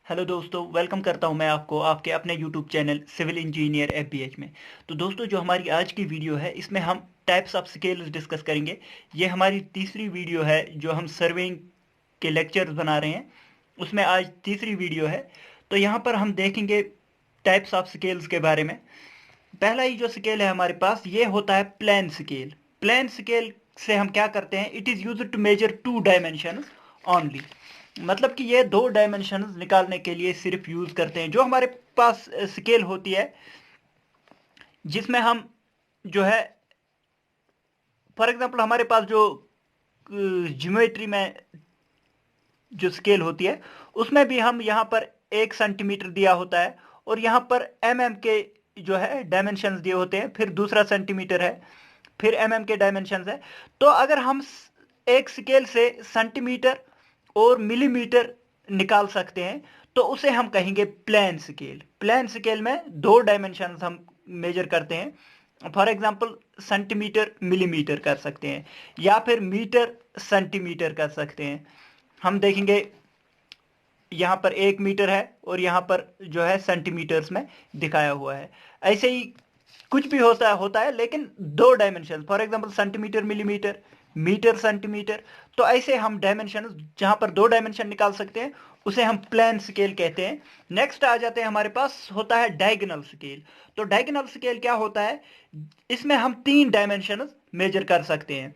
Hello दोस्तों, welcome करता हूं मैं आपको आपके अपने यूट्यूब चैनल सिविल इंजीनियर एफबीएच में। तो दोस्तों, जो हमारी आज की वीडियो है इसमें हम टाइप्स ऑफ स्केल्स डिस्कस करेंगे। ये हमारी तीसरी वीडियो है जो हम सर्वेइंग के लेक्चर्स बना रहे हैं, उसमें आज तीसरी वीडियो है। तो यहाँ पर हम देखेंगे टाइप्स ऑफ स्केल्स के बारे में। पहला ही जो स्केल है हमारे पास ये होता है प्लेन स्केल। प्लेन स्केल से हम क्या करते हैं, it is use to measure 2 dimension only. मतलब कि ये 2 डायमेंशन निकालने के लिए सिर्फ यूज करते हैं। जो हमारे पास स्केल होती है जिसमें हम जो है, फॉर एग्जांपल हमारे पास जो ज्योमेट्री में जो स्केल होती है उसमें भी हम यहाँ पर 1 सेंटीमीटर दिया होता है और यहाँ पर के जो है डायमेंशंस दिए होते हैं, फिर दूसरा सेंटीमीटर है, फिर के डायमेंशंस है। तो अगर हम एक स्केल से सेंटीमीटर और मिलीमीटर निकाल सकते हैं तो उसे हम कहेंगे प्लेन स्केल। प्लेन स्केल में 2 डायमेंशंस हम मेजर करते हैं। फॉर एग्जांपल सेंटीमीटर मिलीमीटर कर सकते हैं या फिर मीटर सेंटीमीटर कर सकते हैं। हम देखेंगे यहाँ पर 1 मीटर है और यहाँ पर जो है सेंटीमीटर्स में दिखाया हुआ है। ऐसे ही कुछ भी होता है लेकिन 2 dimension, for example centimetre millimetre, metre centimetre. तो ऐसे हम डायमेंशन जहां पर 2 डायमेंशन निकाल सकते हैं उसे हम प्लेन स्केल कहते हैं। नेक्स्ट आ जाते हैं, हमारे पास होता है डायगोनल स्केल। तो डायगोनल स्केल क्या होता है, इसमें हम 3 डायमेंशन मेजर कर सकते हैं।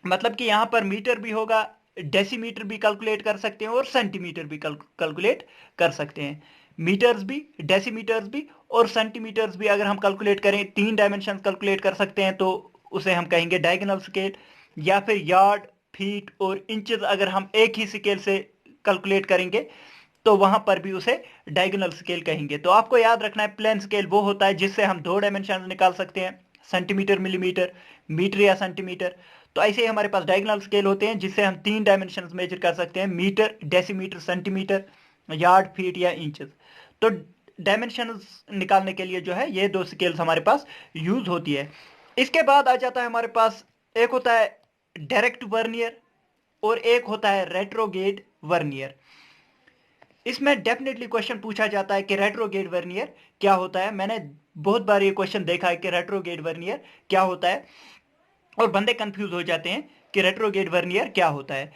मतलब कि यहाँ पर मीटर भी होगा, डेसीमीटर भी कैलकुलेट कर सकते हैं और सेंटीमीटर भी कैलकुलेट कर सकते हैं। मीटर्स भी, डेसीमीटर्स भी और सेंटीमीटर्स भी अगर हम कैलकुलेट करें, 3 डायमेंशन कैलकुलेट कर सकते हैं तो उसे हम कहेंगे डायगोनल स्केल। या फिर यार्ड, फीट और इंचेस अगर हम एक ही स्केल से कैलकुलेट करेंगे तो वहां पर भी उसे डायगोनल स्केल कहेंगे। तो आपको याद रखना है, प्लेन स्केल वो होता है जिससे हम 2 डायमेंशन निकाल सकते हैं, सेंटीमीटर मिलीमीटर, मीटर या सेंटीमीटर। तो ऐसे ही हमारे पास डायगोनल स्केल होते हैं जिससे हम 3 डायमेंशन मेजर कर सकते हैं, metre, decimetre, centimetre, yard, feet या इंचेस। तो डायमेंशन निकालने के लिए जो है ये 2 स्केल्स हमारे पास यूज होती है। इसके बाद आ जाता है हमारे पास, एक होता है डायरेक्ट वर्नियर और एक होता है रेट्रोगेड वर्नियर। इसमें डेफिनेटली क्वेश्चन पूछा जाता है कि रेट्रोगेड वर्नियर क्या होता है। मैंने बहुत बार ये क्वेश्चन देखा है कि रेट्रोगेड वर्नियर क्या होता है और बंदे कंफ्यूज हो जाते हैं कि रेट्रोगेड वर्नियर क्या होता है।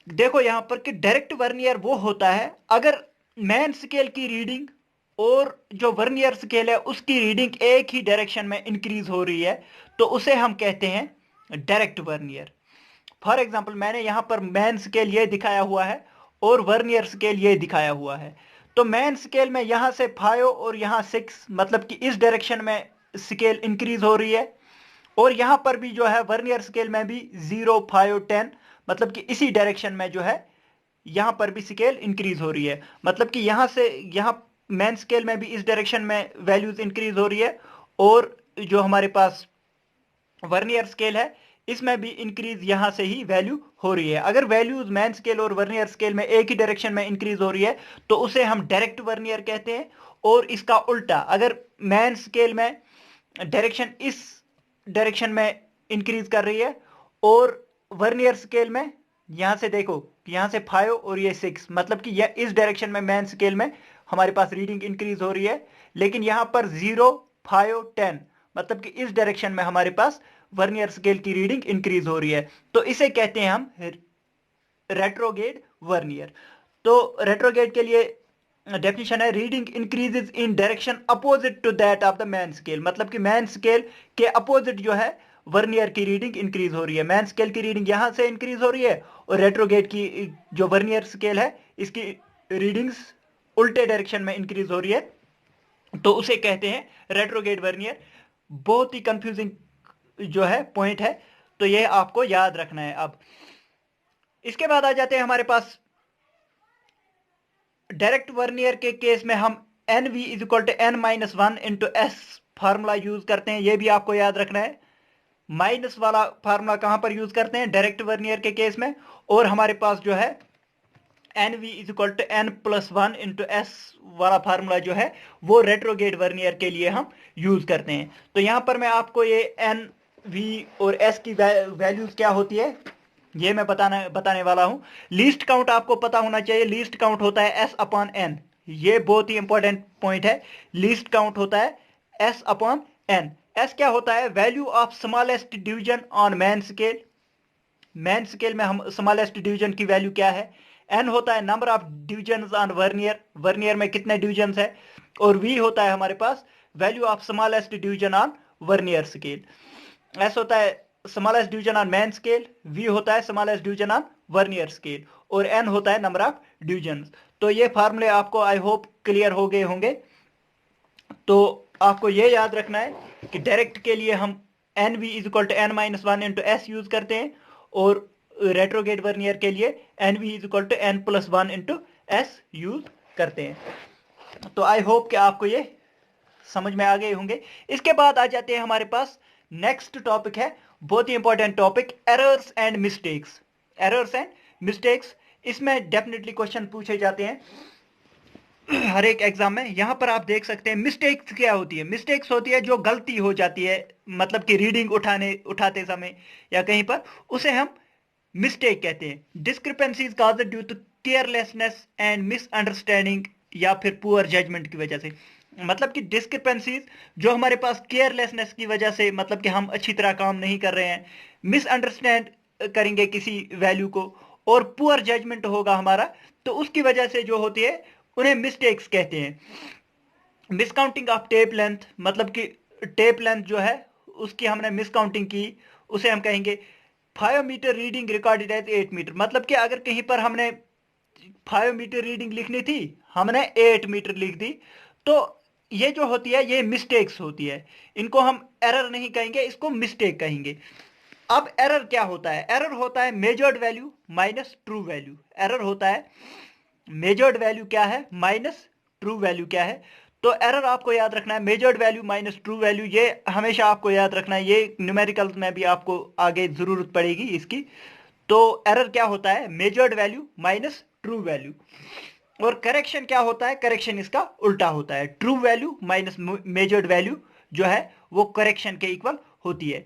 देखो यहां पर कि डायरेक्ट वर्नियर वो होता है अगर मेन स्केल की रीडिंग और जो वर्नियर स्केल है उसकी रीडिंग एक ही डायरेक्शन में इंक्रीज हो रही है तो उसे हम कहते हैं डायरेक्ट वर्नियर। फॉर एग्जाम्पल मैंने यहां पर मेन स्केल ये दिखाया हुआ है और वर्नियर स्केल ये दिखाया हुआ है। तो मेन स्केल में यहां से 5 और यहां 6, मतलब कि इस डायरेक्शन में स्केल इंक्रीज हो रही है। और यहां पर भी जो है वर्नियर स्केल में भी 0, 5, 10, मतलब कि इसी डायरेक्शन में जो है यहां पर भी स्केल इंक्रीज हो रही है। मतलब कि यहां से यहां मेन स्केल में भी इस डायरेक्शन में वैल्यूज इंक्रीज हो रही है और जो हमारे पास वर्नियर स्केल है इसमें भी इंक्रीज यहां से ही वैल्यू हो रही है। अगर वैल्यूज मैन स्केल और वर्नियर स्केल में एक ही डायरेक्शन में इंक्रीज हो रही है तो उसे हम डायरेक्ट वर्नियर कहते हैं। और इसका उल्टा, अगर मैन स्केल में डायरेक्शन इस डायरेक्शन में इंक्रीज कर रही है और वर्नियर स्केल में यहां से देखो, यहां से 5 और ये 6, मतलब कि यह इस डायरेक्शन में मैन स्केल में हमारे पास रीडिंग इंक्रीज हो रही है, लेकिन यहां पर 0, 5, 10, मतलब कि इस डायरेक्शन में हमारे पास वर्नियर स्केल की रीडिंग इंक्रीज हो रही है। तो इसे कहते हैं हम रेट्रोगेड वर्नियर। तो रेट्रोगेड के लिए डेफिनेशन है, reading increases in direction opposite to that of the main scale. मतलब कि मैन स्केल के अपोजिट जो है वर्नियर की रीडिंग इंक्रीज हो रही है। मैन स्केल की रीडिंग यहां से इंक्रीज हो रही है और रेट्रोगेड की जो वर्नियर स्केल है इसकी रीडिंग्स उल्टे डायरेक्शन में इंक्रीज हो रही है तो उसे कहते हैं रेट्रोगेड वर्नियर। बहुत ही कंफ्यूजिंग जो है पॉइंट है, तो ये आपको याद रखना है। अब इसके बाद आ जाते हैं हमारे पास डायरेक्ट वर्नियर के केस में हम N V is equal to N minus one into S formula use करते हैं। ये भी आपको याद रखना है। माइनस वाला फार्मूला कहां पर यूज करते हैं, डायरेक्ट वर्नियर के केस में। और हमारे पास जो है N V is equal to N plus one into S वाला फार्मूला जो है वो रेट्रोगेड वर्नियर के लिए हम यूज करते हैं। तो यहां पर मैं आपको ये एन वी और एस की वैल्यूज क्या होती है ये मैं बताने वाला हूं। लीस्ट काउंट आपको पता होना चाहिए। लीस्ट काउंट होता है एस अपॉन एन। ये बहुत ही इंपॉर्टेंट पॉइंट है। लीस्ट काउंट होता है एस अपॉन एन। एस क्या होता है? Value of smallest division on main scale. Main scale में हम स्मॉलेस्ट डिवीजन की वैल्यू क्या है? एन होता है number of division on vernier. Vernier में कितने डिवीजन है? और वी होता है हमारे पास value of smallest division on vernier scale. S होता है smallest division on main scale, v होता है smallest division on vernier scale, और एन होता है नंबर ऑफ डिवीजन। तो ये फार्मूले आपको आई होप क्लियर हो गए होंगे। तो आपको ये याद रखना है कि डायरेक्ट के लिए हम N V is equal to N minus one into S use करते हैं, और रेट्रोगेट वर्नियर के लिए N V is equal to N plus one into S use करते हैं। तो आई होप कि आपको ये समझ में आ गए होंगे। इसके बाद आ जाते हैं हमारे पास नेक्स्ट टॉपिक है, बहुत ही important topic, errors and mistakes. Errors and mistakes, इसमें डेफिनेटली क्वेश्चन पूछे जाते हैं हर एक एग्जाम में। यहां पर आप देख सकते हैं मिस्टेक्स क्या होती है। मिस्टेक्स होती है जो गलती हो जाती है, मतलब कि रीडिंग उठाते समय या कहीं पर, उसे हम मिस्टेक कहते हैं। Discrepancies caused due to carelessness and misunderstanding, या फिर पुअर जजमेंट की वजह से। मतलब कि डिस्क्रिपेंसीज जो हमारे पास केयरलेसनेस की वजह से, मतलब कि हम अच्छी तरह काम नहीं कर रहे हैं, मिसअंडरस्टैंड करेंगे किसी वैल्यू को, और पुअर जजमेंट होगा हमारा, तो उसकी वजह से जो होती है उन्हें मिस्टेक्स कहते हैं। मिसकाउंटिंग ऑफ टेप लेंथ, मतलब कि टेप लेंथ जो है उसकी हमने मिसकाउंटिंग की, उसे हम कहेंगे 5 metre reading recorded as 8 metre. मतलब कि अगर कहीं पर हमने 5 मीटर रीडिंग लिखनी थी, हमने 8 मीटर लिख दी, तो ये जो होती है ये मिस्टेक्स होती है। इनको हम एरर नहीं कहेंगे, इसको मिस्टेक कहेंगे। अब एरर क्या होता है? एरर होता है measured value minus true value. Error होता है मेजर्ड वैल्यू क्या है माइनस ट्रू वैल्यू क्या है। तो एरर आपको याद रखना है measured value minus true value, ये हमेशा आपको याद रखना है। ये न्यूमेरिकल्स में भी आपको आगे जरूरत पड़ेगी इसकी। तो एरर क्या होता है? Measured value minus true value. और करेक्शन क्या होता है? करेक्शन इसका उल्टा होता है। True value minus measured value जो है वो करेक्शन के इक्वल होती है।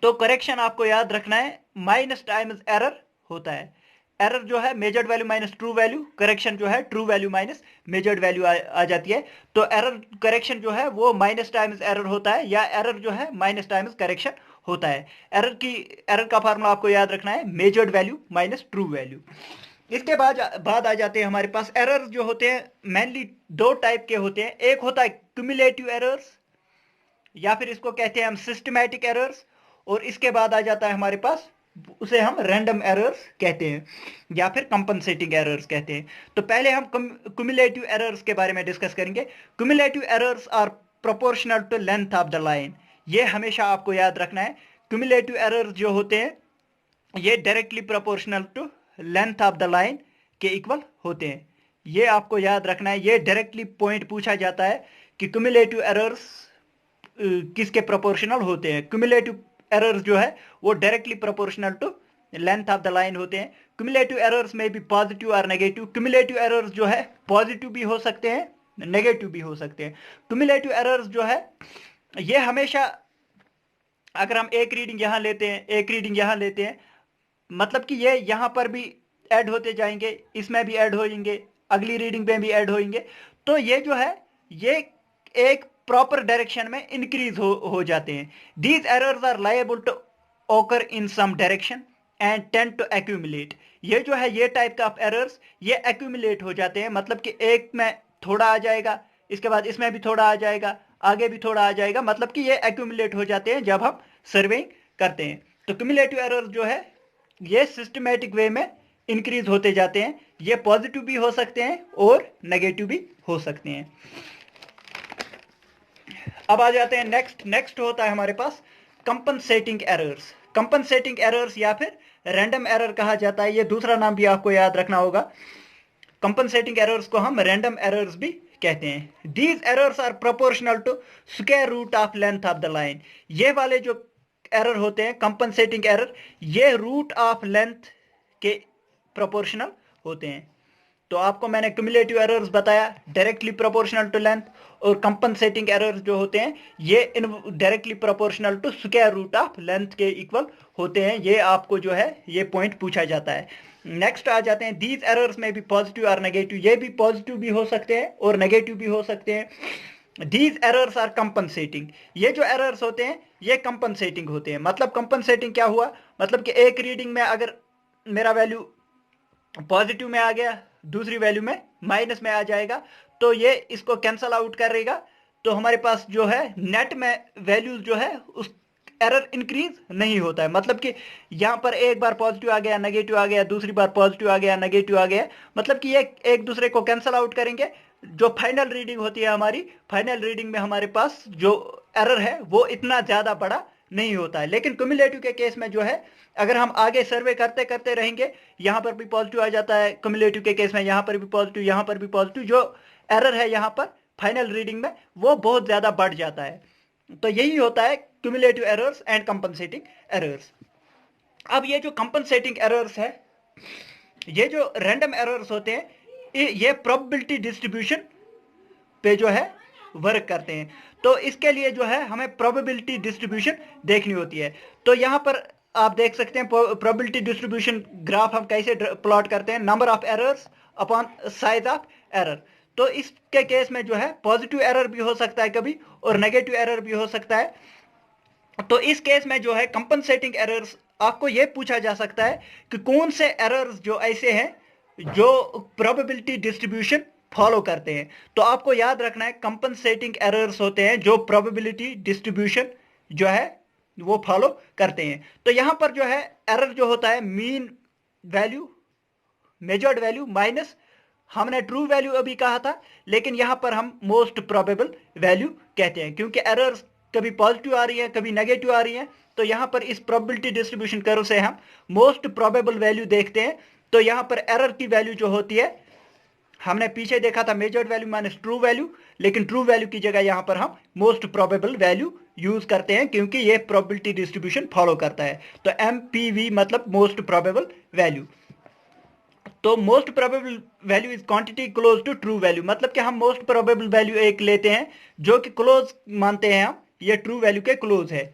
तो करेक्शन आपको याद रखना है माइनस टाइम्स एरर होता है। एरर जो है measured value minus true value, correction जो है true value minus measured value आ जाती है। तो एरर करेक्शन जो है वो माइनस टाइम्स एरर होता है, या एरर जो है माइनस टाइम्स करेक्शन होता है। एरर का फार्मूला आपको याद रखना है measured value minus true value. इसके बाद आ जाते हैं हमारे पास एरर जो होते हैं मेनली दो टाइप के होते हैं। एक होता है क्यूमुलेटिव एरर्स, या फिर इसको कहते हैं हम सिस्टमैटिक एरर्स, और इसके बाद आ जाता है हमारे पास, उसे हम रैंडम एरर्स कहते हैं, या फिर कंपनसेटिंग एरर्स कहते हैं। तो पहले हम क्यूमुलेटिव एरर्स के बारे में डिस्कस करेंगे। Cumulative errors are proportional to length of the line. ये हमेशा आपको याद रखना है। क्यूमुलेटिव एरर्स जो होते हैं ये directly proportional to length of the line के इक्वल होते हैं। ये आपको याद रखना है। ये डायरेक्टली पॉइंट पूछा जाता है कि क्यूमुलेटिव एरर्स किसके प्रोपोर्शनल होते हैं। क्यूमुलेटिव एरर्स जो है वो directly proportional to length of the line होते हैं। क्यूमुलेटिव एरर्स में भी पॉजिटिव और नेगेटिव। क्यूमुलेटिव एरर्स जो है पॉजिटिव भी हो सकते हैं, नेगेटिव भी हो सकते हैं। क्यूमुलेटिव एरर्स जो है ये हमेशा, अगर हम एक रीडिंग यहां लेते हैं, एक रीडिंग यहां लेते हैं, मतलब कि ये यहां पर भी ऐड होते जाएंगे, इसमें भी ऐड होंगे, अगली रीडिंग में भी ऐड होंगे। तो ये जो है ये एक प्रॉपर डायरेक्शन में इंक्रीज हो जाते हैं। These errors are liable to occur in some direction and tend to accumulate. ये जो है ये टाइप ऑफ एरर्स ये एक्यूमुलेट हो जाते हैं, मतलब कि एक में थोड़ा आ जाएगा, इसके बाद इसमें भी थोड़ा आ जाएगा, आगे भी थोड़ा आ जाएगा, मतलब कि ये एक्यूमुलेट हो जाते हैं जब हम सर्वेइंग करते हैं। तो क्यूमुलेटिव एरर्स जो है ये सिस्टमैटिक वे में इंक्रीज होते जाते हैं। ये पॉजिटिव भी हो सकते हैं और नेगेटिव भी हो सकते हैं। अब आ जाते हैं नेक्स्ट होता है हमारे पास कंपनसेटिंग एरर्स। कंपनसेटिंग एरर्स या फिर रैंडम एरर कहा जाता है। ये दूसरा नाम भी आपको याद रखना होगा। कंपनसेटिंग एरर्स को हम रैंडम एरर्स भी कहते हैं। These errors are proportional to square root of length of the line. ये वाले जो एरर होते हैं कंपनसेटिंग एरर, ये रूट ऑफ लेंथ के प्रोपोर्शनल होते हैं। तो आपको मैंने क्यूमुलेटिव एरर्स बताया, डायरेक्टली प्रोपोर्शनल टू लेंथ, और कंपनसेटिंग एरर्स जो होते हैं ये indirectly proportional to square root of length के इक्वल होते हैं। ये आपको जो है ये पॉइंट पूछा जाता है। नेक्स्ट आ जाते हैं, दीज एरर्स में भी पॉजिटिव और नेगेटिव, ये भी पॉजिटिव भी हो सकते हैं और नेगेटिव भी हो सकते हैं। दीज एरर्स आर कंपनसेटिंग, ये जो एरर्स होते हैं ये कंपनसेटिंग होते हैं। मतलब कंपनसेटिंग क्या हुआ, मतलब कि एक रीडिंग में अगर मेरा वैल्यू पॉजिटिव में आ गया, दूसरी वैल्यू में माइनस में आ जाएगा, तो ये इसको कैंसल आउट करेगा, तो हमारे पास जो है नेट में वैल्यूज जो है उस एरर इंक्रीज नहीं होता है। मतलब कि यहाँ पर एक बार पॉजिटिव आ गया, नेगेटिव आ गया, दूसरी बार पॉजिटिव आ गया, नेगेटिव आ गया, मतलब कि ये एक दूसरे को कैंसल आउट करेंगे। जो फाइनल रीडिंग होती है हमारी, फाइनल रीडिंग में हमारे पास जो एरर है वो इतना ज्यादा बड़ा नहीं होता है। लेकिन क्यूमुलेटिव के केस में जो है, अगर हम आगे सर्वे करते करते रहेंगे, यहां पर भी पॉजिटिव आ जाता है क्यूमुलेटिव के केस में, यहां पर भी पॉजिटिव, यहां पर भी पॉजिटिव, जो एरर है यहां पर फाइनल रीडिंग में वो बहुत ज्यादा बढ़ जाता है। तो यही होता है cumulative errors and compensating errors. अब ये जो कंपनसेटिंग एरर्स है, ये जो रैंडम एरर्स होते हैं, ये प्रोबेबिलिटी डिस्ट्रीब्यूशन पे जो है वर्क करते हैं। तो इसके लिए जो है हमें प्रोबेबिलिटी डिस्ट्रीब्यूशन देखनी होती है। तो यहां पर आप देख सकते हैं प्रोबेबिलिटी डिस्ट्रीब्यूशन ग्राफ हम कैसे प्लॉट करते हैं, number of errors upon size of error. तो इसके केस में जो है पॉजिटिव एरर भी हो सकता है कभी, और नेगेटिव एरर भी हो सकता है। तो इस केस में जो है कंपनसेटिंग एरर्स, आपको यह पूछा जा सकता है कि कौन से एरर्स जो ऐसे हैं जो प्रोबेबिलिटी डिस्ट्रीब्यूशन फॉलो करते हैं। तो आपको याद रखना है कंपनसेटिंग एरर्स होते हैं जो प्रोबेबिलिटी डिस्ट्रीब्यूशन जो है वो फॉलो करते हैं। तो यहां पर जो है एरर जो होता है mean value, measured value minus, हमने ट्रू वैल्यू अभी कहा था, लेकिन यहां पर हम मोस्ट प्रोबेबल वैल्यू कहते हैं, क्योंकि एरर्स कभी पॉजिटिव आ रही है, कभी नेगेटिव आ रही है। तो यहां पर इस प्रोबेबिलिटी डिस्ट्रीब्यूशन कर्व से हम मोस्ट प्रोबेबल वैल्यू देखते हैं। तो यहां पर एरर की वैल्यू जो होती है, हमने पीछे देखा था measured value minus true value, लेकिन ट्रू वैल्यू की जगह यहां पर हम मोस्ट प्रोबेबल वैल्यू यूज करते हैं, क्योंकि ये प्रोबेबिलिटी डिस्ट्रीब्यूशन फॉलो करता है। तो एमपीवी मतलब मोस्ट प्रोबेबल वैल्यू। तो most probable value is quantity close to true value, मतलब कि हम मोस्ट प्रोबेबल वैल्यू एक लेते हैं जो कि क्लोज मानते हैं हम, ये ट्रू वैल्यू के क्लोज है।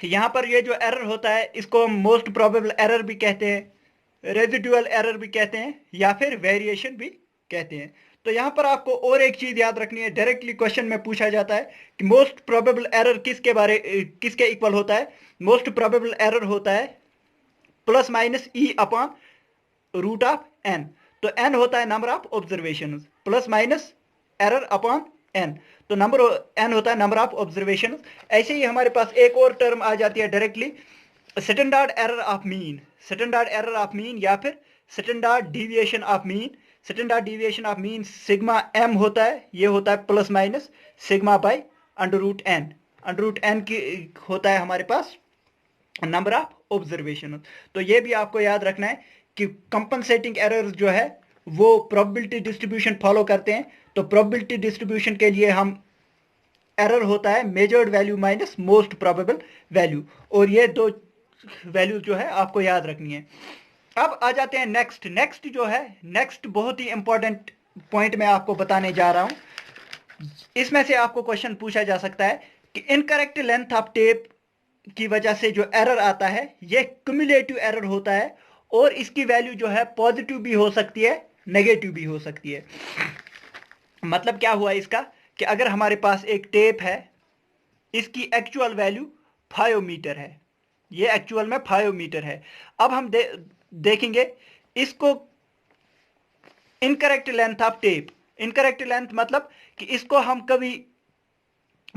यहां पर ये जो एरर होता है इसको हम मोस्ट प्रोबेबल एरर भी कहते हैं, रेजिडुअल एरर भी कहते हैं, या फिर वेरिएशन भी कहते हैं। तो यहां पर आपको और एक चीज याद रखनी है, डायरेक्टली क्वेश्चन में पूछा जाता है कि मोस्ट प्रोबेबल एरर किसके इक्वल होता है। मोस्ट प्रोबेबल एरर होता है plus minus E upon root of N. तो एन होता है number of observation, plus minus error upon N, तो नंबर एन होता है नंबर ऑफ ऑब्जर्वेशन। ऐसे ही हमारे पास एक और टर्म आ जाती है directly, standard error of mean, standard error of mean या फिर standard deviation of mean. Standard deviation of mean sigma M होता है, ये होता है plus minus sigma by under root N. Under root N की होता है हमारे पास नंबर ऑफ ऑब्जर्वेशन। तो ये भी आपको याद रखना है कि कंपनसेटिंग एरर्स जो है वो प्रोबेबिलिटी डिस्ट्रीब्यूशन फॉलो करते हैं। तो प्रोबेबिलिटी डिस्ट्रीब्यूशन के लिए हम एरर होता है measured value minus most probable value, और ये दो वैल्यू जो है आपको याद रखनी है। अब आ जाते हैं नेक्स्ट। नेक्स्ट जो है, नेक्स्ट बहुत ही इंपॉर्टेंट पॉइंट मैं आपको बताने जा रहा हूं। इसमें से आपको क्वेश्चन पूछा जा सकता है कि इनकरेक्ट लेंथ ऑफ टेप की वजह से जो एरर आता है ये क्यूमुलेटिव एरर होता है, और इसकी वैल्यू जो है पॉजिटिव भी हो सकती है, नेगेटिव भी हो सकती है। मतलब क्या हुआ इसका कि अगर हमारे पास एक टेप है, इसकी एक्चुअल वैल्यू 5 मीटर है, ये एक्चुअल में 5 मीटर है। अब हम देखेंगे इसको incorrect length of tape. Incorrect length मतलब कि इसको हम कभी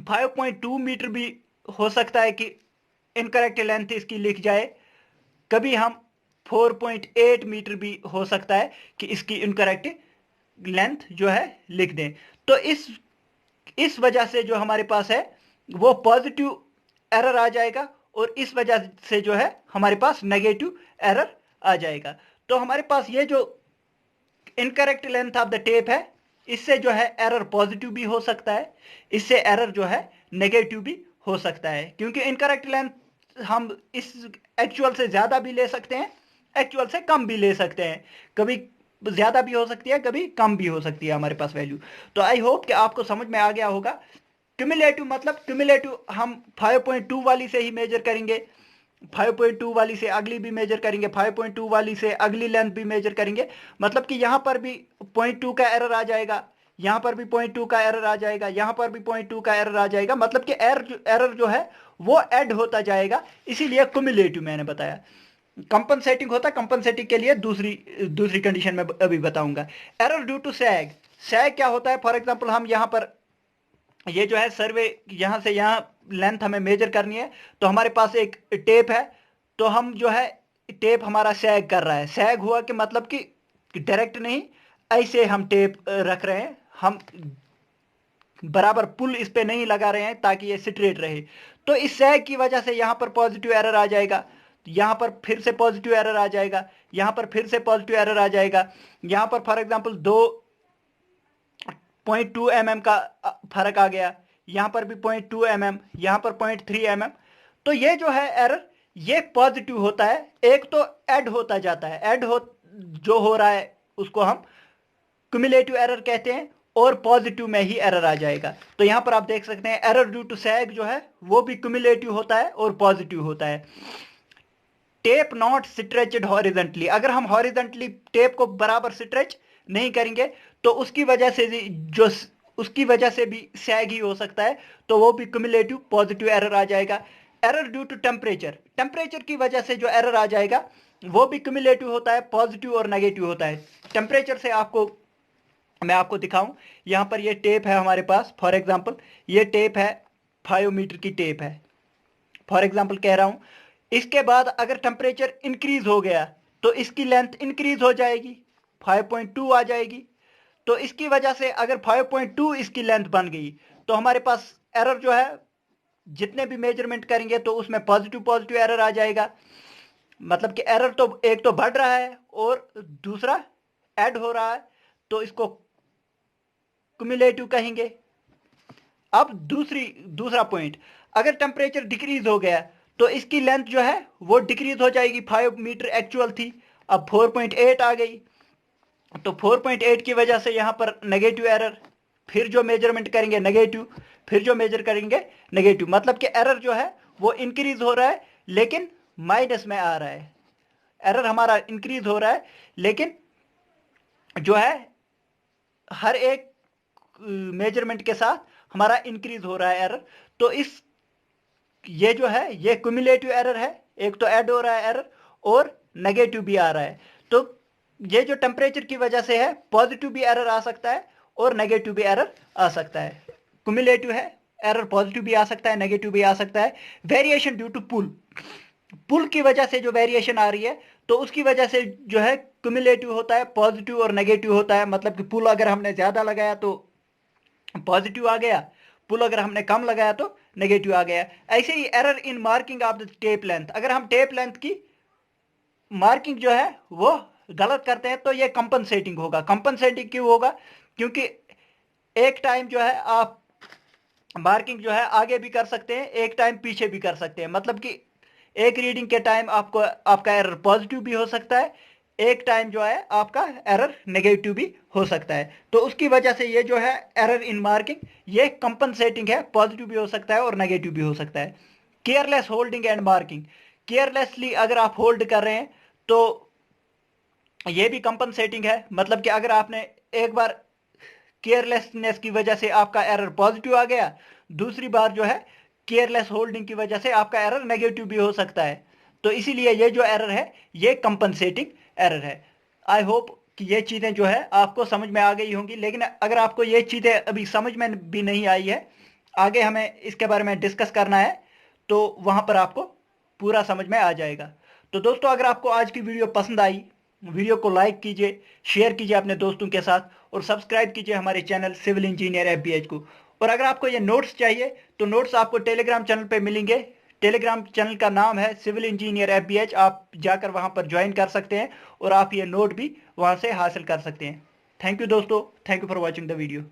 5.2 मीटर भी हो सकता है कि इनकरेक्ट लेंथ इसकी लिख जाए, कभी हम 4.8 मीटर भी हो सकता है कि इसकी इनकरेक्ट लेंथ जो है लिख दें। तो इस वजह से जो हमारे पास है वो पॉजिटिव एरर आ जाएगा, और इस वजह से जो है हमारे पास नेगेटिव एरर आ जाएगा। तो हमारे पास ये जो incorrect length of the tape है, इससे जो है एरर पॉजिटिव भी हो सकता है, इससे एरर जो है नेगेटिव भी हो सकता है, क्योंकि इनकरेक्ट लेंथ हम इस एक्चुअल से ज्यादा भी ले सकते हैं, एक्चुअल से कम भी ले सकते हैं। कभी ज्यादा भी हो सकती है, कभी कम भी हो सकती है हमारे पास वैल्यू। तो आई होप कि आपको समझ में आ गया होगा। क्यूमुलेटिव मतलब क्यूमुलेटिव हम 5.2 वाली से ही मेजर करेंगे, 5.2 वाली से अगली भी मेजर करेंगे, 5.2 वाली से अगली लेंथ भी मेजर करेंगे। मतलब कि यहां पर भी 0.2 का एरर आ जाएगा, यहां पर भी 0.2 का एरर आ जाएगा, यहां पर भी 0.2 का एरर आ जाएगा। मतलब कि एरर जो है वो ऐड होता जाएगा, इसीलिए क्यूमुलेटिव मैंने बताया। कंपनसेटिंग होता है, कंपनसेटिंग के लिए दूसरी दूसरी कंडीशन में अभी बताऊंगा। एरर ड्यू टू सैग, सैग क्या होता है? फॉर एग्जांपल हम यहाँ पर ये जो है सर्वे यहाँ से यहाँ लेंथ हमें मेजर करनी है, तो हमारे पास एक टेप है, तो हम जो है टेप हमारा सैग कर रहा है। सैग हुआ कि मतलब कि डायरेक्ट नहीं, ऐसे हम टेप रख रहे हैं, हम बराबर पुल इस पे नहीं लगा रहे हैं ताकि ये स्ट्रेट रहे। तो इस सैग की वजह से यहाँ पर पॉजिटिव एरर आ जाएगा, यहाँ पर फिर से पॉजिटिव एरर आ जाएगा, यहाँ पर फिर से पॉजिटिव एरर आ जाएगा। यहाँ पर फॉर एग्जांपल 2.2 mm का फर्क आ गया, यहाँ पर भी 0.2 mm, यहाँ पर 0.3 mm। तो ये जो है एरर ये पॉजिटिव होता है, एक तो ऐड होता जाता है, ऐड हो जो हो रहा है उसको हम क्यूमुलेटिव एरर कहते हैं, और पॉजिटिव में ही एरर आ जाएगा। तो यहां पर आप देख सकते हैं एरर ड्यू टू सैग जो है वो भी क्यूमुलेटिव होता है और पॉजिटिव होता है। टेप नॉट स्ट्रेचड हॉरिजेंटली, अगर हम हॉरिजेंटली टेप को बराबर स्ट्रेच नहीं करेंगे तो उसकी वजह से जो उसकी वजह से भी सैग ही हो सकता है, तो वो भी क्यूमुलेटिव पॉजिटिव एरर आ जाएगा। Error due to temperature, temperature की वजह से जो एरर आ जाएगा वो भी क्यूमुलेटिव होता है, पॉजिटिव और नेगेटिव होता है। टेम्परेचर से आपको मैं आपको दिखाऊं, यहां पर ये टेप है हमारे पास, फॉर एग्जांपल ये टेप है, 5 मीटर की टेप है, फॉर एग्जांपल कह रहा हूं। इसके बाद अगर टेम्परेचर इंक्रीज हो गया तो इसकी लेंथ इंक्रीज हो जाएगी, 5.2 आ जाएगी। तो इसकी वजह से अगर 5.2 इसकी लेंथ बन गई तो हमारे पास एरर जो है जितने भी मेजरमेंट करेंगे तो उसमें पॉजिटिव पॉजिटिव एरर आ जाएगा। मतलब कि एरर तो एक तो बढ़ रहा है और दूसरा ऐड हो रहा है, तो इसको क्यूमुलेटिव कहेंगे। अब दूसरा पॉइंट, अगर टेम्परेचर डिक्रीज हो गया तो इसकी लेंथ जो है वो डिक्रीज हो जाएगी। 5 मीटर एक्चुअल थी, अब 4.8 आ गई, तो 4.8 की वजह से यहां पर नेगेटिव एरर, फिर जो मेजरमेंट करेंगे नेगेटिव, फिर जो मेजर करेंगे नेगेटिव। मतलब कि एरर जो है वो इंक्रीज हो रहा है लेकिन माइनस में आ रहा है। एरर हमारा इंक्रीज हो रहा है लेकिन जो है हर एक मेजरमेंट के साथ हमारा इंक्रीज हो रहा है एरर। तो इस ये जो है ये क्यूमुलेटिव एरर है, एक तो ऐड हो रहा है एरर और नेगेटिव भी आ रहा है। तो ये जो टेम्परेचर की वजह से है पॉजिटिव भी एरर आ सकता है और नेगेटिव भी एरर आ सकता है। क्यूमुलेटिव है, एरर पॉजिटिव भी आ सकता है, नेगेटिव भी आ सकता है। वेरिएशन ड्यू टू पुल, पुल की वजह से जो वेरिएशन आ रही है तो उसकी वजह से जो है क्यूमुलेटिव होता है, पॉजिटिव और नेगेटिव होता है। मतलब कि पुल अगर हमने ज्यादा लगाया तो पॉजिटिव आ गया, पुल अगर हमने कम लगाया तो नेगेटिव आ गया। ऐसे ही error in marking of the tape length, अगर हम टेप लेंथ की मार्किंग जो है वो गलत करते हैं तो ये कंपनसेटिंग होगा। कंपनसेटिंग क्यों होगा? क्योंकि एक टाइम जो है आप मार्किंग जो है आगे भी कर सकते हैं, एक टाइम पीछे भी कर सकते हैं। मतलब कि एक रीडिंग के टाइम आपको आपका एरर पॉजिटिव भी हो सकता है, एक टाइम जो है आपका एरर नेगेटिव भी हो सकता है। तो उसकी वजह से ये जो है एरर इन मार्किंग ये कंपनसेटिंग है, पॉजिटिव भी हो सकता है और नेगेटिव भी हो सकता है। Careless holding and marking, carelessly अगर आप होल्ड कर रहे हैं तो ये भी कंपनसेटिंग है। मतलब कि अगर आपने एक बार केयरलेसनेस की वजह से आपका एरर पॉजिटिव आ गया, दूसरी बार जो है केयरलेस होल्डिंग की वजह से आपका एरर नेगेटिव भी हो सकता है। तो इसीलिए ये जो एरर है ये कंपनसेटिंग एरर है। आई होप कि ये चीज़ें जो है आपको समझ में आ गई होंगी, लेकिन अगर आपको ये चीज़ें अभी समझ में भी नहीं आई है, आगे हमें इसके बारे में डिस्कस करना है, तो वहाँ पर आपको पूरा समझ में आ जाएगा। तो दोस्तों अगर आपको आज की वीडियो पसंद आई, वीडियो को लाइक कीजिए, शेयर कीजिए अपने दोस्तों के साथ और सब्सक्राइब कीजिए हमारे चैनल सिविल इंजीनियर एफबीएच को। और अगर आपको ये नोट्स चाहिए तो नोट्स आपको टेलीग्राम चैनल पे मिलेंगे। टेलीग्राम चैनल का नाम है सिविल इंजीनियर एफबीएच, आप जाकर वहां पर ज्वाइन कर सकते हैं और आप ये नोट भी वहां से हासिल कर सकते हैं। थैंक यू दोस्तों, thank you for watching the video.